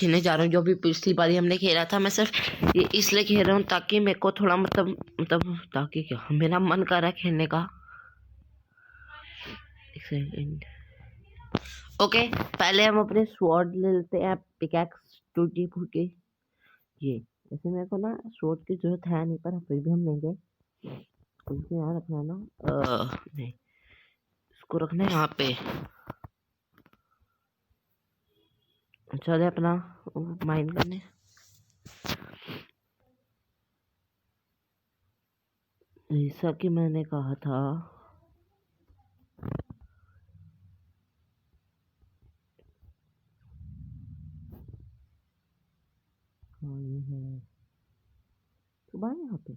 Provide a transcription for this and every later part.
खेलने जा रहा हूँ। जो भी पिछली बारी हमने खेला था, मैं सिर्फ ये इसलिए खेल रहा हूँ ताकि मेरे को थोड़ा मतलब ताकि क्या, मेरा मन कर रहा है खेलने का। एक सेकंड। ओके, पहले हम अपने स्वॉर्ड ले लेते हैं, पिकैक्स टूटी फूटी। ये जैसे मेरे को ना स्वॉर्ड की जरूरत है नहीं, पर फिर भी हम लेंगे। इसमें यहाँ रखना ना, नहीं, इसको रखना है यहाँ पे। चले अपना माइंड करने। जैसा कि मैंने कहा था, हाँ ये है सुबह यहाँ पे।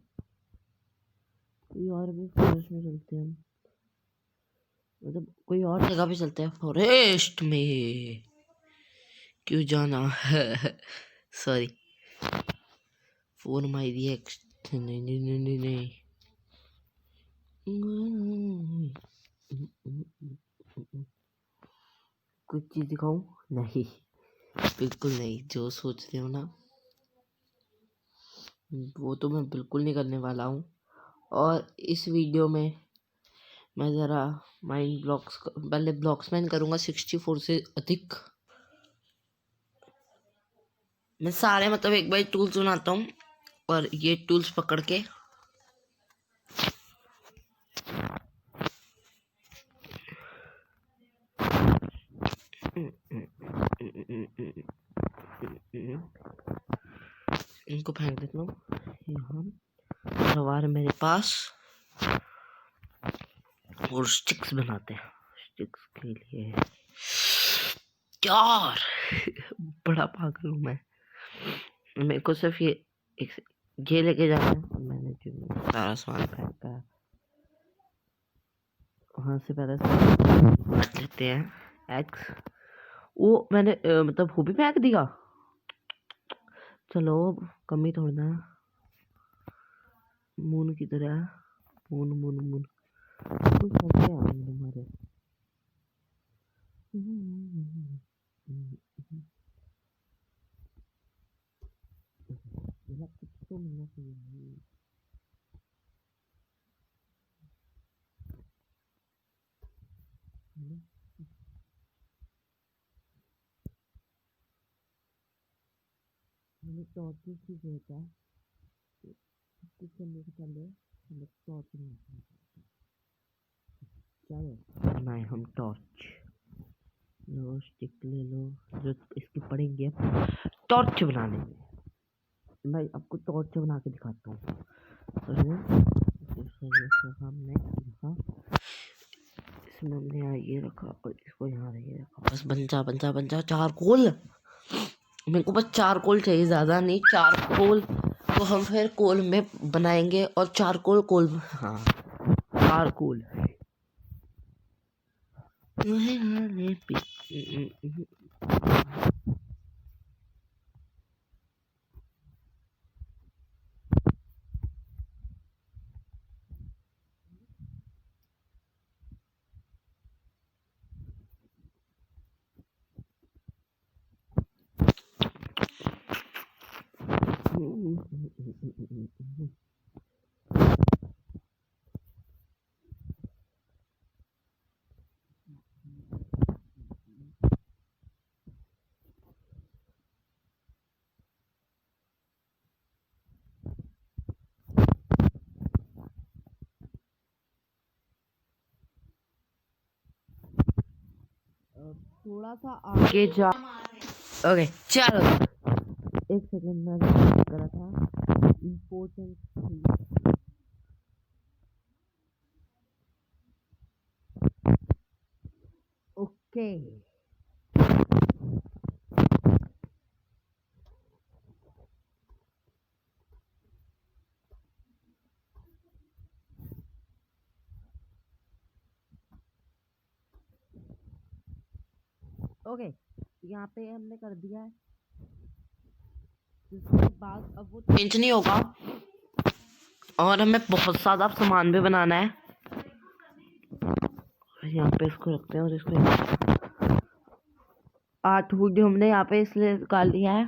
कोई और भी फॉरेस्ट में चलते हैं हम, मतलब कोई और जगह भी चलते हैं। फॉरेस्ट में क्यों जाना है? Sorry for my reaction. नहीं नहीं नहीं नहीं नहीं। कुछ चीज दिखाऊं? नहीं, बिल्कुल नहीं। जो सोच रहे हो ना, वो तो मैं बिल्कुल नहीं करने वाला हूँ। और इस वीडियो में मैं ज़रा माइंड ब्लॉक्स, पहले ब्लॉक्स माइन करूँगा 64 से अधिक। मैं सारे मतलब एक बार टूल्स बनाता हूँ, और ये टूल्स पकड़ के इनको फेंक देता हूँ यहाँ। सवार मेरे पास, और स्टिक्स बनाते हैं। स्टिक्स के लिए यार बड़ा पागल हूँ मैं। मेरे को सिर्फ ये लेके जाना है। मैंने जो सारा सामान फेंका है, वहाँ से पहले काट लेते हैं एक्स। वो मैंने मतलब वो भी फेंक दिया। चलो कमी थोड़ा ना, मून की तरह। मून मून मून कुछ कैसे आ रहे तुम्हारे? कुछ तो मिलना चाहिए। हमें टॉर्च की जरूरत है। कुछ करने से पहले हमें टॉर्च चलो बनाए हम टॉर्च। लो स्टिक ले लो, जो इसके पड़ेंगे टॉर्च बनाने में। मैं आपको टॉर्च बना के दिखाता हूँ। हमने यहाँ इसमें हमने यहाँ ये रखा, और इसको यहाँ ये रखा। बस बन जा बन जा बन जा। चारकोल, मेरे को बस चारकोल चाहिए, ज़्यादा नहीं। चारकोल तो हम फिर कोल में बनाएंगे, और चारकोल कोल, हाँ चारकोल। थोड़ा सा आगे जा। ओके चलो, एक सेकंड में करा था इम्पोर्टेंट। ओके ओके, यहाँ पे हमने कर दिया है। इसके बाद अब वो चेंज नहीं होगा, और हमें बहुत ज़्यादा सामान भी बनाना है। यहाँ पे इसको रखते हैं, और इसको 8 हुड हमने यहाँ पे इसलिए निकाल लिया है,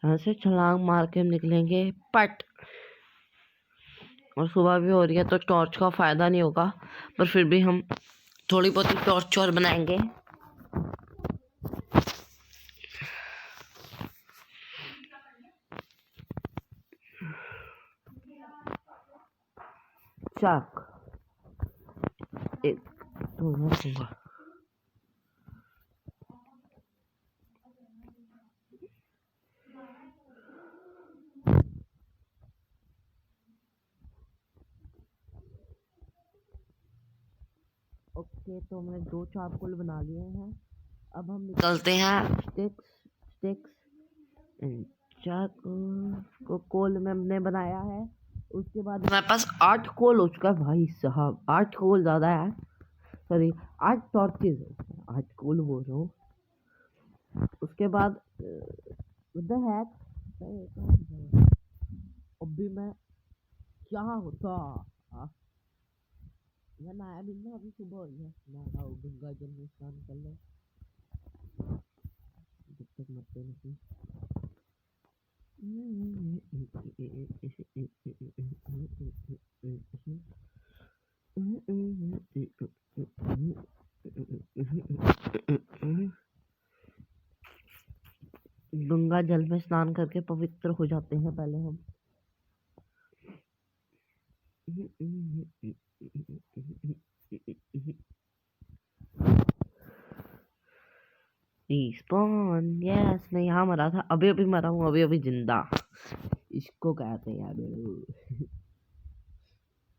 यहाँ से छलांग मार के हम निकलेंगे पट। और सुबह भी हो रही है तो टॉर्च का फायदा नहीं होगा, पर फिर भी हम थोड़ी बहुत टॉर्च और बनाएंगे। चाक एक तो दूंगा। ओके, तो हमने 2 चारकोल बना लिए हैं। अब हम निकलते हैं स्टिक्स चारकोल को कोल में हमने बनाया है। उसके बाद हमारे पास 8 कोल हो चुका है भाई साहब। 8 कोल ज़्यादा है, सॉरी 8 टॉर्चेज, 8 कोल बोल रहा हूँ। उसके बाद उधर है अभी मैं क्या होता मैं नहाया भी ना, अभी सुबह हो गया। नहा गंगा जल में स्नान कर लो जब तक मरते नहीं। गंगा जल में स्नान करके पवित्र हो जाते हैं पहले हम। स्पॉन यस, मैं यहाँ मरा था, अभी अभी मरा हूँ, अभी अभी जिंदा। इसको कहते हैं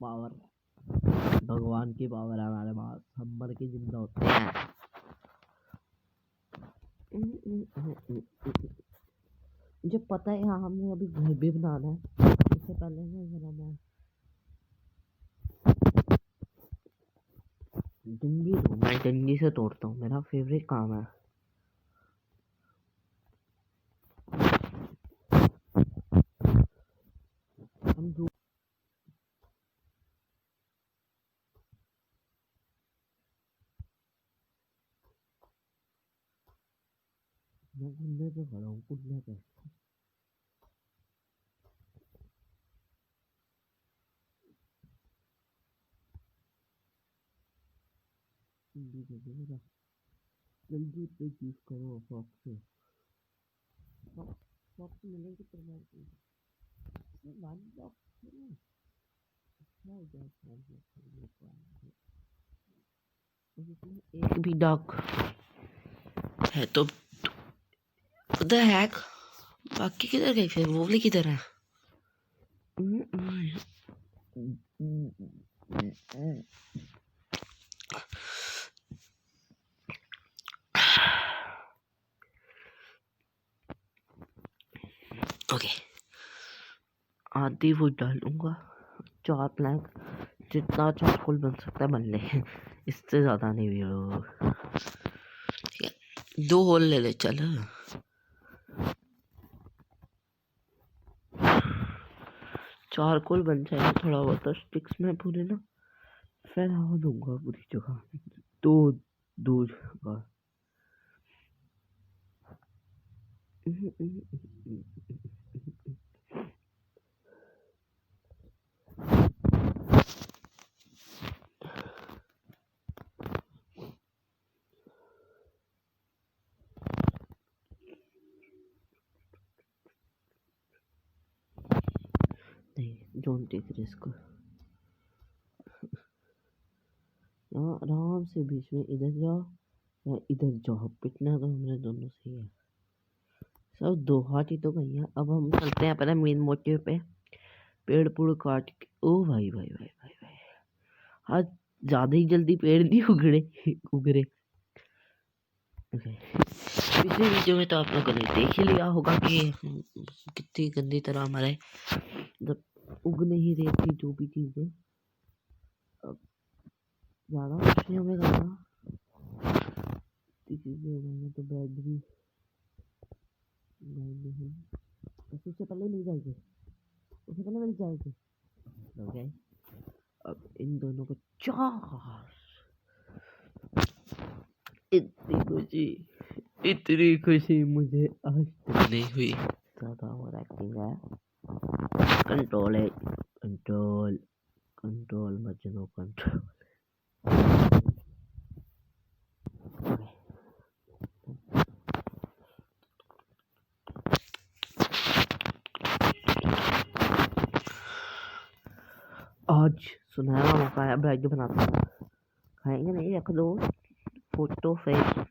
पावर, भगवान की पावर है हमारे पास, हम मर के जिंदा होते हैं। मुझे पता है यहाँ हमने अभी घर भी बनाना है, इससे पहले मैं डंडी से तोड़ता हूँ, मेरा फेवरेट काम है। हम मैं कुल्ले पे खड़ा हूँ, कुल्ले पे। जल्दी पे चूज करो फॉक्स से, फॉक्स मिलेगी तो मैं वन बॉक्स एक भी डॉग है तो द हैक। बाकी किधर गई फिर, वो वाली किधर है? ओके, आधी वो डालूंगा, 4 प्लैंक, जितना चारकोल बन सकता है बन ले, इससे ज्यादा नहीं भी। ठीक है, 2 होल ले ले चल। चारकोल बन जाएगा थोड़ा बहुत, तो स्टिक्स में पूरे ना फैला दूंगा पूरी जगह, दो दूर का। नहीं, डोंट टेक रिस्क। यहाँ आराम से बीच में इधर जाओ या इधर जाओ, पिटना तो हमने दोनों से ही है। सब 2 हाथ ही तो गई है। अब हम चलते हैं अपने मेन मोटिव पे, पेड़ पूड़ काट के। ओ भाई भाई भाई भाई भाई, आज ज्यादा ही जल्दी पेड़ नहीं उगरे। पिछले वीडियो में तो आप लोगों ने देख ही लिया होगा कि कितनी गंदी तरह हमारे जब उग नहीं रही थी जो भी चीजें। अब ज्यादा कुछ नहीं हमें करना, चीजें उगाएंगे तो बेड भी नहीं, उससे पहले मिल जाएगी, उससे पहले मिल जाएगी। ओके, अब इन दोनों को 4 इतनी खुशी, इतनी खुशी मुझे आज तक नहीं हुई। ज़्यादा ओवर एक्टिंग है। कंट्रोल है, कंट्रोल कंट्रोल मजनू कंट्रोल। आज सुनहरा मौका है, ब्राइड बनाता हूँ। खाएंगे नहीं, रख दो फोटो फेस।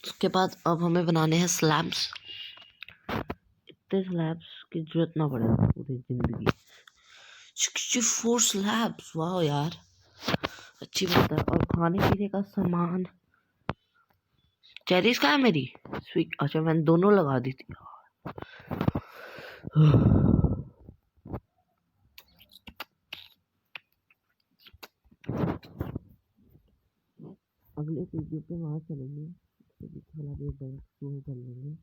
उसके बाद अब हमें बनाने हैं स्लैब्स। इतने स्लैब्स की जरूरत ना पड़े पूरी जिंदगी। 64 स्लैब्स, वाह यार अच्छी बात है। और खाने पीने का सामान, चेरीज कहाँ है मेरी? स्वीट, अच्छा मैंने दोनों लगा दी थी। अगले वीडियो पे वहाँ चलेंगे, थोड़ा भी बैंक शुरू कर लेंगे।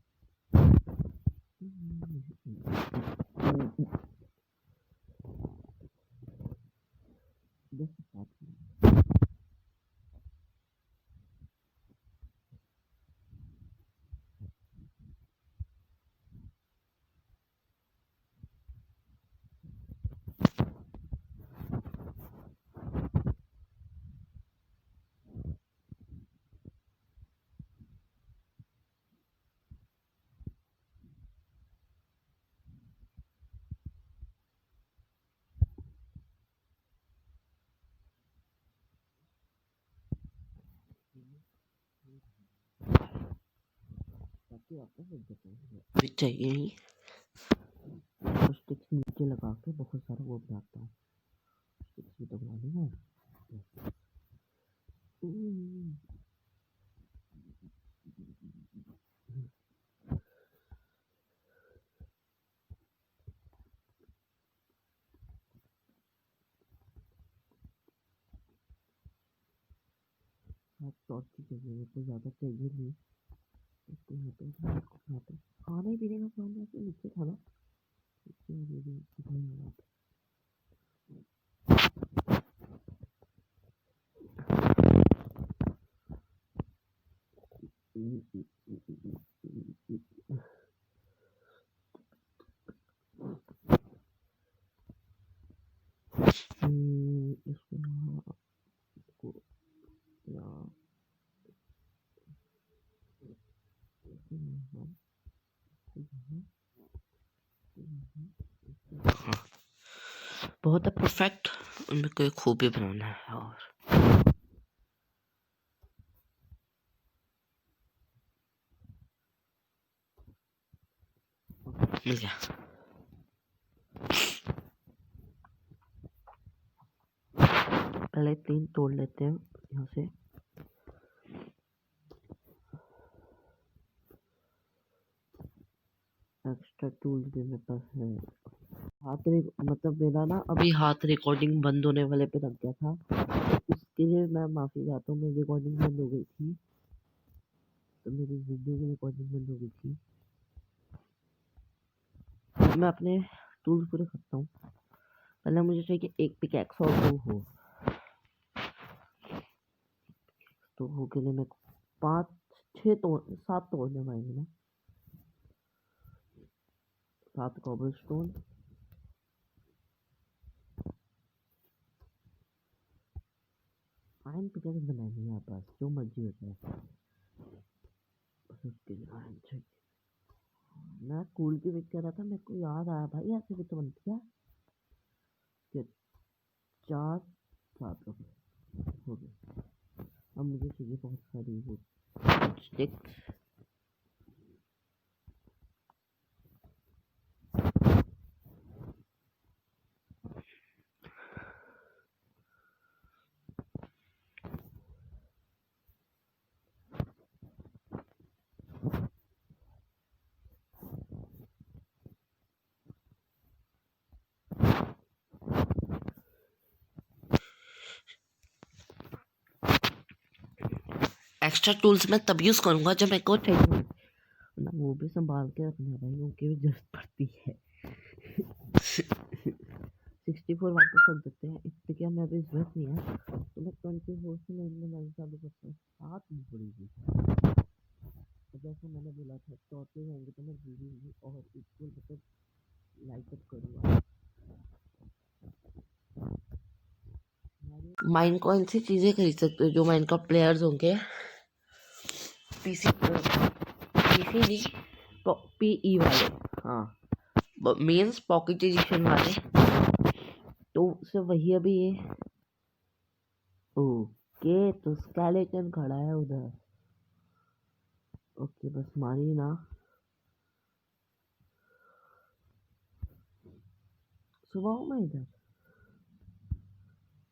फिर चाहिए ही स्टिक्स नीचे लगा के बहुत सारा वो बनाता हूँ। स्टिक्स भी तो बनानी है। टॉर्च की चाहिए, मेरे को ज़्यादा चाहिए नहीं। इसको यहाँ पे खाने पीने का सामान ऐसे नीचे था ना, बहुत है परफेक्ट। उनमें कोई खूबी बनाना है। और मिल गया। पहले 3 तोड़ लेते हैं यहाँ से। एक्स्ट्रा टूल भी मेरे पास है। मतलब मेरा ना अभी हाथ रिकॉर्डिंग बंद होने वाले पे रख गया था, उसके लिए मैं माफ़ी चाहता हूँ। मेरी रिकॉर्डिंग बंद हो गई थी, तो मेरी वीडियो की रिकॉर्डिंग बंद हो गई थी। मैं अपने टूल्स पूरे करता हूँ। पहले मुझे चाहिए एक पिकैक्स और 2 हो। तो हो के लिए मैं 5 6 तोड़ 7 तोड़ने पड़ेंगे ना। 7 कॉबलस्टोन, 9 पिकैक्स बनाएंगे यहाँ पास, जो मर्जी हो जाए। बस उसके लिए 9 चाहिए। मैं स्कूल की पिक कर रहा था, मेरे को याद आया भाई ऐसे भी तो बनती है। 4 7 हो गए। अब मुझे चाहिए बहुत सारी वो स्टिक्स। एक्स्ट्रा टूल्स मैं तब यूज़ करूँगा जब मेरे को चाहिए ना, वो भी संभाल के रखना है भाई, उनकी भी जरूरत पड़ती है। 64 वापस रख देते हैं, इससे क्या मैं अभी जरूरत नहीं है, तो मैं 24 से लेन देन चालू करता हूँ। 7 नहीं पड़ेगी। जैसे मैंने बोला था टॉर्चेस होंगे तो मैं जल्दी और इक्वल मतलब लाइट अप करूँगा। माइन कॉइन से चीज़ें खरीद सकते हो जो माइनक्राफ्ट प्लेयर्स होंगे पीसी पीसी नहीं पीई वाले, हाँ मीन्स पॉकेट एडिशन वाले, तो सिर्फ वही अभी ये। ओके तो स्केलेटन खड़ा है उधर। ओके बस मारी ना, सुबह हूँ मैं इधर,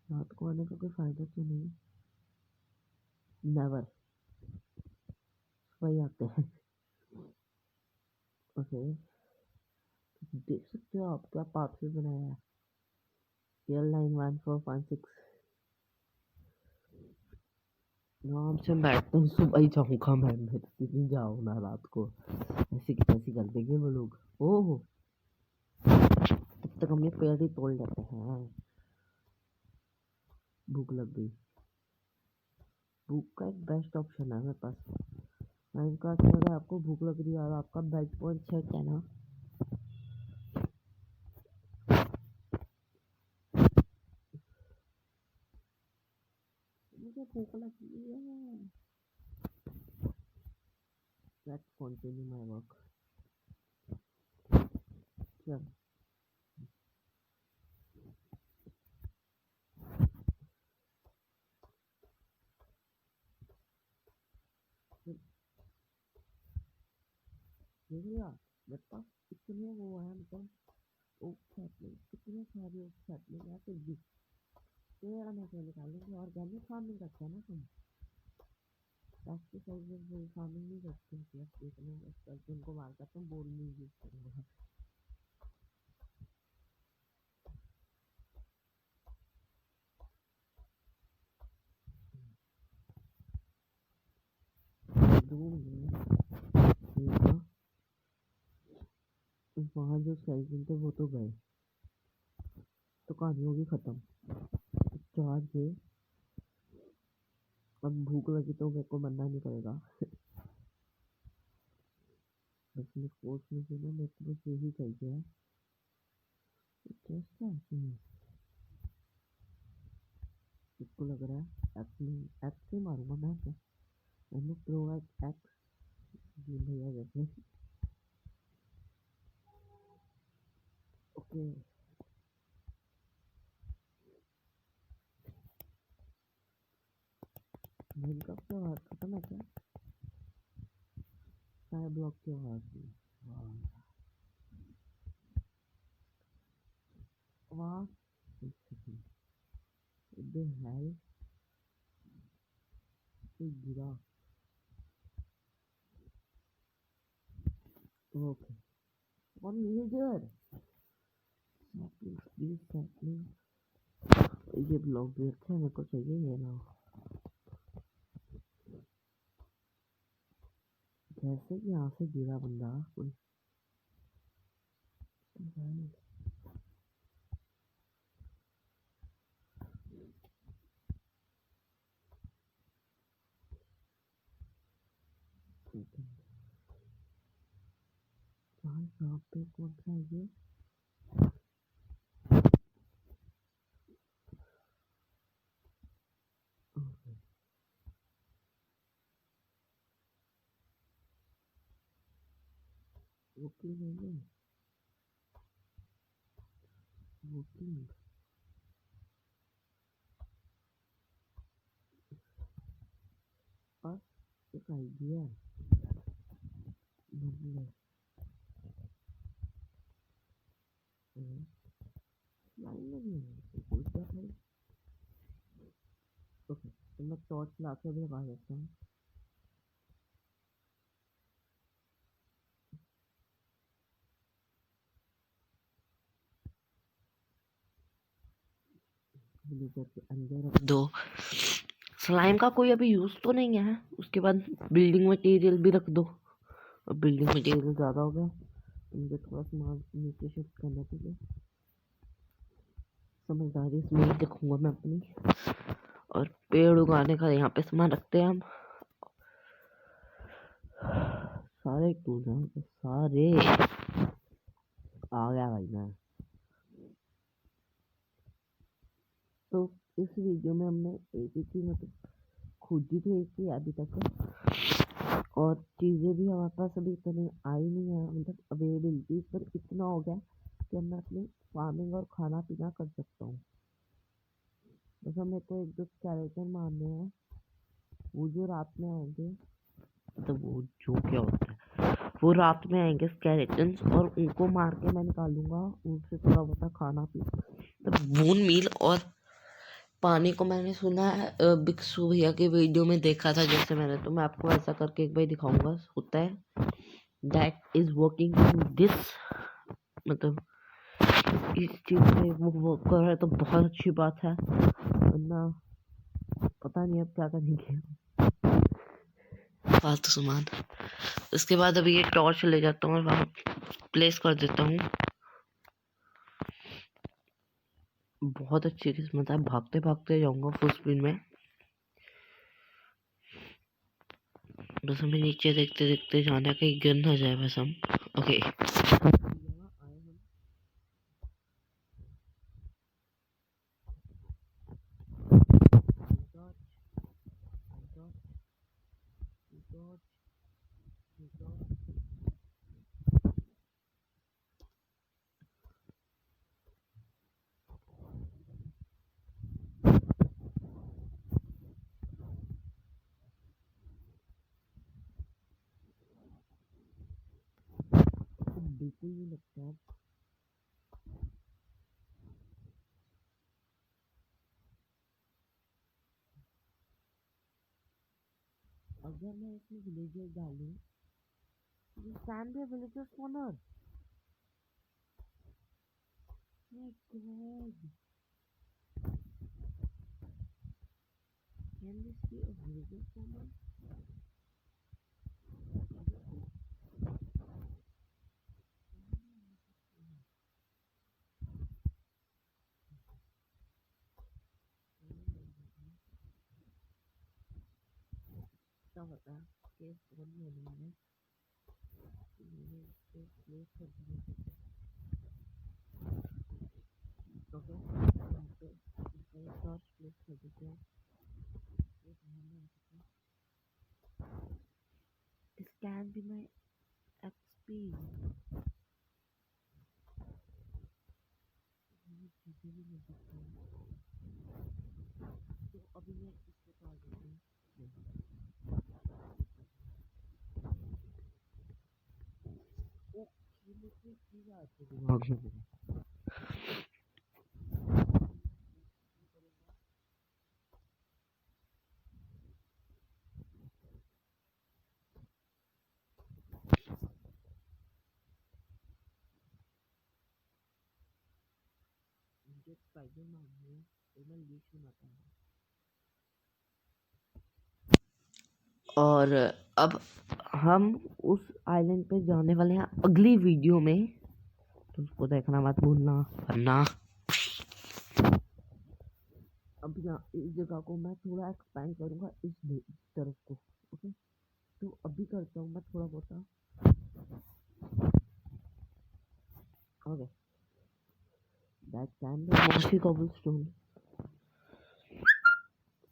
रात को आने का कोई फायदा तो नहीं। नेवर, वही आते हैं। ओके देख सकते हो आप क्या पाथवे बनाया है। L91456 आराम से बैठते हैं, सुबह ही जाऊँगा मैं नहीं जाऊँ ना रात को, ऐसी की तैसी कर देंगे वो लोग। ओह तब तक हम ये पेड़ ही तोड़ लेते हैं। भूख लग गई, भूख का एक बेस्ट ऑप्शन है मेरे पास। माइनक्राफ्ट में अगर आपको भूख लग रही है और आपका बेड पॉइंट सेट है ना, मुझे भूख लगी है। Let's continue my work. चल देख लिया मेरे पास इतने वो है, मतलब ओक सैपलिंग, कितने सारे ओक सैपलिंग है, फिर भी पेड़ में से निकालेंगे। ऑर्गेनिक फार्मिंग करते हैं ना हम, पेस्टिसाइड में फार्मिंग नहीं करते हैं। प्लस देखने बस करके उनको मार करते हैं, बोल नहीं यूज करूँगा। वहाँ जो स्केलेटन थे वो तो गए, तो कहानी होगी खत्म। चार थे, अब भूख लगी तो मेरे को मरना नहीं पड़ेगा। बस मैं कोर्स में से ना मेरे को बस यही चाहिए है। कैसा है इसको लग रहा है एक्स से मारूंगा मैं तो। मैंने प्रो एक्स जी भैया जैसे। ओके माइनक्राफ्ट की आवाज़ खत्म है क्या? स्काई ब्लॉक की आवाज़ भी, वाह इधर है कोई गिरा। ओके और इधर सैपलिंग ये ब्लॉक भी अच्छा है, मेरे को चाहिए ये ना। जैसे कि यहाँ से गिरा बंदा कोई, यहाँ पे कौन सा है ये? वोकिंग है ये, वोकिंग और एक आइडिया मतलब लाइन में भी है कोई क्या है। ओके तो मैं टॉर्च ला के भी लगा देता हूँ। विलेजर के अंदर रख दो। स्लाइम का कोई अभी यूज़ तो नहीं है। उसके बाद बिल्डिंग मटेरियल भी रख दो। और बिल्डिंग मटेरियल ज़्यादा हो गया तो मुझे थोड़ा सामान नीचे शिफ्ट करना चाहिए। समझदारी इसमें ही दिखूँगा मैं अपनी। और पेड़ उगाने का यहाँ पे सामान रखते हैं हम। सारे टूल्स हैं तो सारे आ गया भाई मैं। तो इस वीडियो में हमने एक ही चीज मतलब खुद ही तो एक ही अभी तक, और चीज़ें भी हमारे पास अभी इतनी आई नहीं है, मतलब अवेलेबिलिटी पर इतना हो गया कि मैं अपनी फार्मिंग और खाना पीना कर सकता हूँ। बस मेरे को एक दो स्केलेटन मारने हैं, वो जो रात में आएंगे, मतलब वो जो क्या होता है वो रात में आएंगे स्केलेटन्स, और उनको मार के मैं निकालूंगा उनसे थोड़ा बहुत खाना पीना, मतलब बोन मील। और पानी को मैंने सुना है बिक्सू भैया की वीडियो में देखा था जैसे मैंने, तो मैं आपको ऐसा करके एक बार दिखाऊंगा। होता है that is working in this, मतलब इस चीज पे वो वर्क कर रहा है तो बहुत अच्छी बात है, वरना पता नहीं अब क्या करेंगे फालतू सामान। उसके बाद अभी ये टॉर्च ले जाता हूँ और वहाँ प्लेस कर देता हूँ। बहुत अच्छी किस्मत है, भागते भागते जाऊंगा फुल स्पीड में। बस हमें नीचे देखते देखते जाना, कहीं गिर ना जाए बस हम। ओके बिल्कुल नहीं लगता है। अगर मैं इसमें विलेजर डालूं, this can be a villager spawner. My God, can this be a villager spawner? क्या होता है कि स्पॉन नहीं होने वाला है, मैंने इसको प्लेस कर दिया। ओके, यहाँ पे इसका टॉर्च प्लेस कर देते हैं। ये सामने आ चुका है। This can be my XP। ये चीजें भी मिल सकती हैं, तो अभी मैं इसको काट देती हूँ। ओके, मुझे एक चीज आती है दिमाग में। मुझे स्पाइडर मारनी है, तो मैं लीश बनाता हूँ। और अब हम उस आइलैंड पे जाने वाले हैं अगली वीडियो में, तो उसको देखना मत भूलना, वरना अब यहाँ इस जगह को मैं थोड़ा एक्सपेंड करूँगा इस तरफ को। ओके, तो अभी करता हूँ मैं थोड़ा बहुत। Okay, that can be mossy cobblestone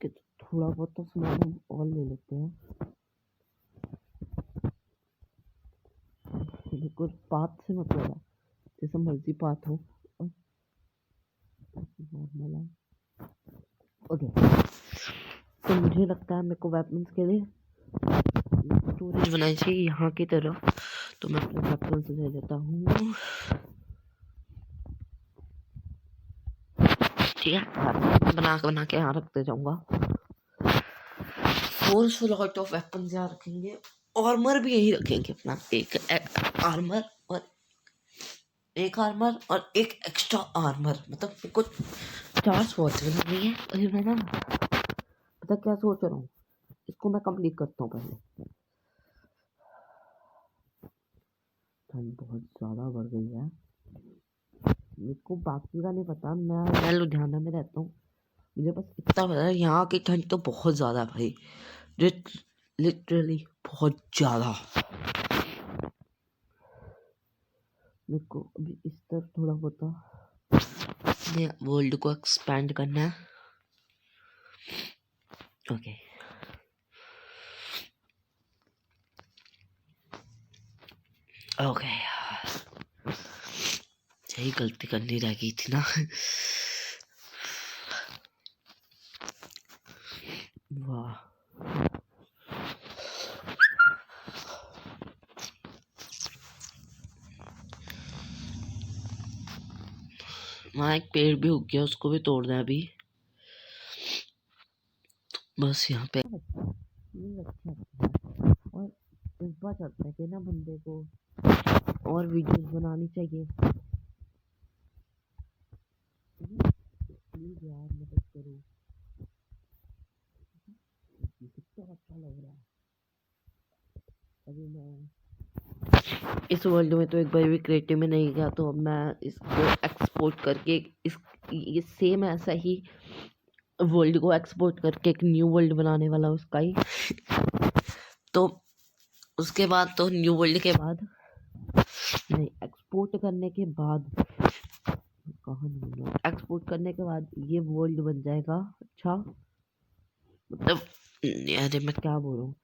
के थोड़ा बहुत तो सामान हम और ले लेते हैं। बिल्कुल पाथ से मतलब है, जैसा मर्जी पाथ हो, नॉर्मल है। ओके, तो मुझे लगता है मेरे को वेपन्स के लिए स्टोरेज बनानी चाहिए यहाँ की तरफ, तो मैं अपने वेपन्स ले लेता हूँ। ठीक है, बना के यहाँ रखते जाऊंगा। फोर्सफुल लॉट ऑफ वेपन्स यहाँ रखेंगे, आर्मर भी यही रखेंगे अपना, आर्मर और एक एक्स्ट्रा आर्मर, मतलब कुछ 4 स्वॉर्ड्स बनानी है। अरे मैं ना पता क्या सोच रहा हूँ, इसको मैं कंप्लीट करता हूँ पहले। ठंड बहुत ज़्यादा बढ़ गई है, मेरे को बाकी का नहीं पता, मैं लुधियाना में रहता हूँ, मुझे बस इतना पता है यहाँ की ठंड तो बहुत ज़्यादा भाई, लिटरली बहुत ज़्यादा। मेरे को अभी इस तरफ थोड़ा बहुत वर्ल्ड को एक्सपैंड करना है। ओके ओके, यही गलती करनी रह गई थी ना। वाह, वहाँ एक पेड़ भी उग गया, उसको भी तोड़ना है अभी। बस यहाँ पे ये अच्छा लगता है और जज्बा चलता है कि ना बंदे को और वीडियोस बनानी चाहिए। प्लीज यार मदद करो, कितना अच्छा लग रहा है। अभी मैं इस वर्ल्ड में तो एक बार भी क्रिएटिव में नहीं गया, तो अब मैं इसको एक्सपोर्ट करके इस ये सेम ऐसा ही वर्ल्ड को एक्सपोर्ट करके एक न्यू वर्ल्ड बनाने वाला हूँ उसका ही। तो उसके बाद तो न्यू वर्ल्ड के बाद नहीं, एक्सपोर्ट करने के बाद कहाँ नहीं, एक्सपोर्ट करने के बाद ये वर्ल्ड बन जाएगा। अच्छा मतलब अरे मैं क्या बोल रहा हूँ,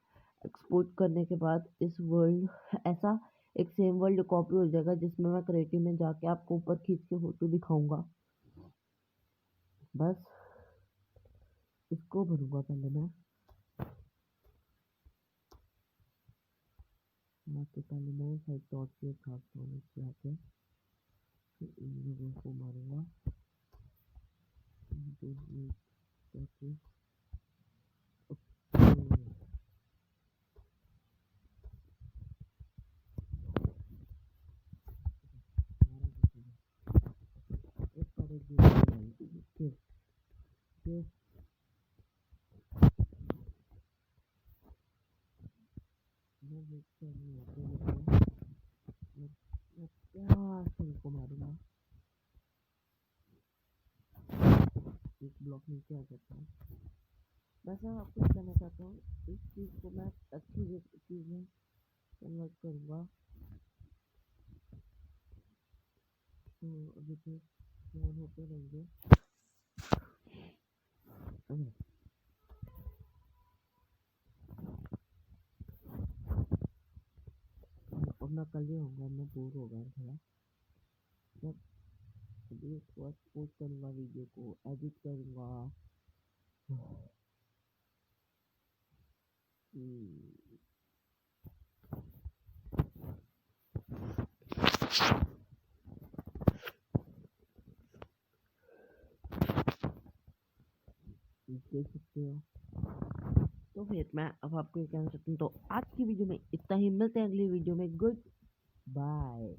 एक्सपोर्ट करने के बाद इस वर्ल्ड ऐसा एक सेम वर्ल्ड कॉपी हो जाएगा जिसमें मैं क्रिएटिव में जाके आपको ऊपर खींच के फोटो दिखाऊंगा। बस इसको भरूंगा पहले मैं तो पहले मैं साइड डॉट से उठाता हूँ इससे आके, फिर इन लोगों को मारूंगा। तो ये करके एक पर एक फिर फिर मैं देखता नहीं होते मैं प्यार से इनको मारूंगा। एक ब्लॉक नीचे आ जाता है। वैसे मैं आपको कहना चाहता हूँ, इस चीज़ को मैं अच्छी चीज़ में कन्वर्ट करूँगा। तो अभी तो फोन होते रहेंगे। अब मैं कल ही होऊंगा, मैं बोर हो गया थोड़ा। मैं अभी इसको पोस्ट करूँगा, वीडियो को एडिट करूँगा। देख सकते हो। तो फिर मैं अब आपको ये कहना चाहता हूँ, तो आज की वीडियो में इतना ही। मिलते हैं अगली वीडियो में। Good bye.